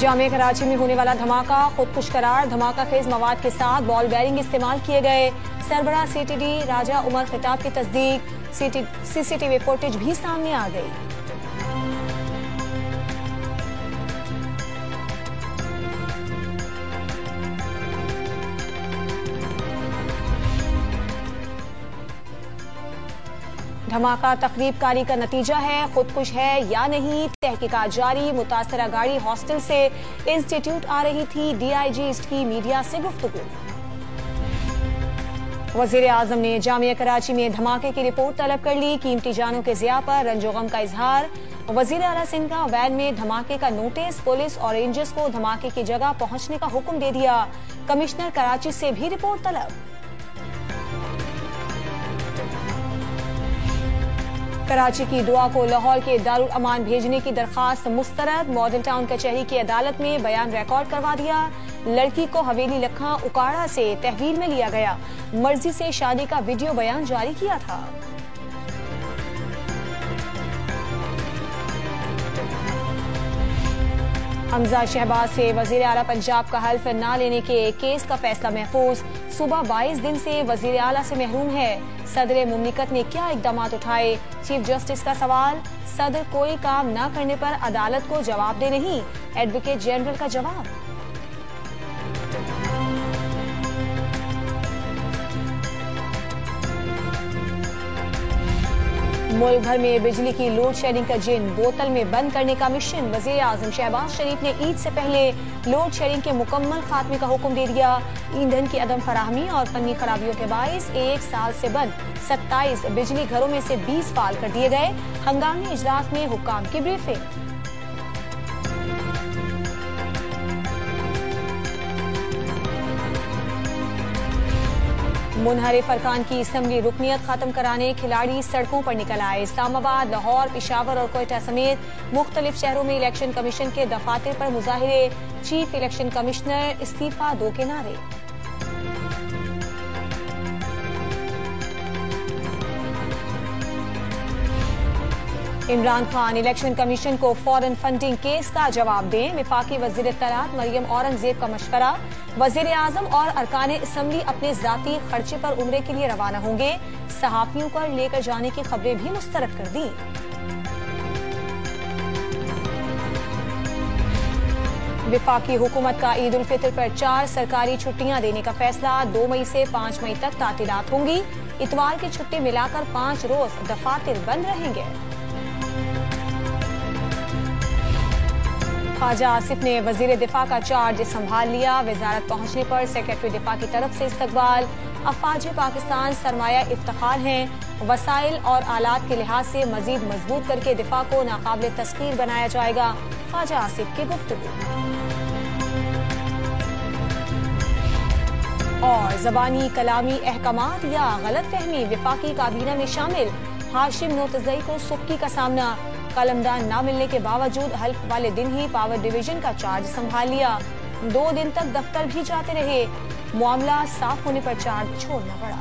जामिया कराची में होने वाला धमाका खुदकुश करार। धमाका खेज मवाद के साथ बॉल बेयरिंग इस्तेमाल किए गए। सरबराह सीटीडी राजा उमर खिताब की तस्दीक। सीसीटीवी फुटेज भी सामने आ गई। धमाका तकरीबकारी का नतीजा है, खुदकुश है या नहीं, तहकीकात जारी। मुतासरा गाड़ी हॉस्टल से इंस्टीट्यूट आ रही थी। डीआईजी ईस्ट की मीडिया से गुफ्तगू। वजीर आजम ने जामिया कराची में धमाके की रिपोर्ट तलब कर ली। कीमती जानों के ज़िया पर रंजोगम का इजहार। वजीर आला सिंह का वैन में धमाके का नोटिस। पुलिस और रेंजर्स को धमाके की जगह पहुंचने का हुक्म दे दिया। कमिश्नर कराची से भी रिपोर्ट तलब। कराची की दुआ को लाहौर के दारुल अमान भेजने की दरखास्त मुस्तरद। मॉडल टाउन कचहरी की अदालत में बयान रिकॉर्ड करवा दिया। लड़की को हवेली लखा उकाड़ा से तहवील में लिया गया। मर्जी से शादी का वीडियो बयान जारी किया था। हमजा शहबाज से वजीर आला पंजाब का हल्फ न लेने के केस का फैसला महफूज। सूबा 22 दिन से वजीर आला से महरूम है। सदर मुमलिकत ने क्या इकदाम उठाए? चीफ जस्टिस का सवाल। सदर कोई काम न करने पर अदालत को जवाब दे नहीं। एडवोकेट जनरल का जवाब। मुल्क भर में बिजली की लोड शेडिंग का जिन, बोतल में बंद करने का मिशन। वजीर आजम शहबाज शरीफ ने ईद से पहले लोड शेडिंग के मुकम्मल खात्मे का हुक्म दे दिया। ईंधन की अदम फराहमी और फनी खराबियों के बायस 1 साल से बंद 27 बिजली घरों में से 20 फाल कर दिए गए। हंगामी इजलास में हुक्काम की ब्रीफिंग। मुनहरिफ अरकान की असम्बली रुकनियत खत्म कराने खिलाड़ी सड़कों पर निकल आए। इस्लामाबाद, लाहौर, पेशावर और कोयटा समेत मुख्तलिफ शहरों में इलेक्शन कमीशन के दफातर पर मुजाहिरे। चीफ इलेक्शन कमिश्नर इस्तीफा दो के नारे। इमरान खान इलेक्शन कमीशन को फौरन फंडिंग केस का जवाब दें। विफाकी वजीर इत्तलात मरियम औरंगजेब का मशवरा। वजीर आजम और अरकान असम्बली अपने जाती खर्चे पर उम्रे के लिए रवाना होंगे। सहाफियों पर लेकर जाने की खबरें भी मुस्तरद कर दी। विफाकी हुकूमत का ईद उल फितर पर 4 सरकारी छुट्टियां देने का फैसला। 2 मई से 5 मई तक तातीलात होंगी। इतवार की छुट्टी मिलाकर 5 रोज दफातर बंद रहेंगे। ख्वाजा आसिफ ने वजीर दिफा का चार्ज संभाल लिया। वजारत पहुंचने पर सेक्रेटरी दिफा की तरफ से इस्तकबाल। अफवाज पाकिस्तान सरमाया इफ्तिखार हैं। वसाइल और आलात के लिहाज से मजीद मजबूत करके दिफा को नाकाबिल तस्कीर बनाया जाएगा। ख्वाजा आसिफ की गुफ्तगू। और जबानी कलामी अहकामात या गलत फहमी, विफाकी काबीना में शामिल हाशिम नोतजई को सुक्की का सामना। कलमदान न मिलने के बावजूद हल्फ वाले दिन ही पावर डिवीजन का चार्ज संभाल लिया। 2 दिन तक दफ्तर भी जाते रहे। मामला साफ होने पर चार्ज छोड़ना पड़ा।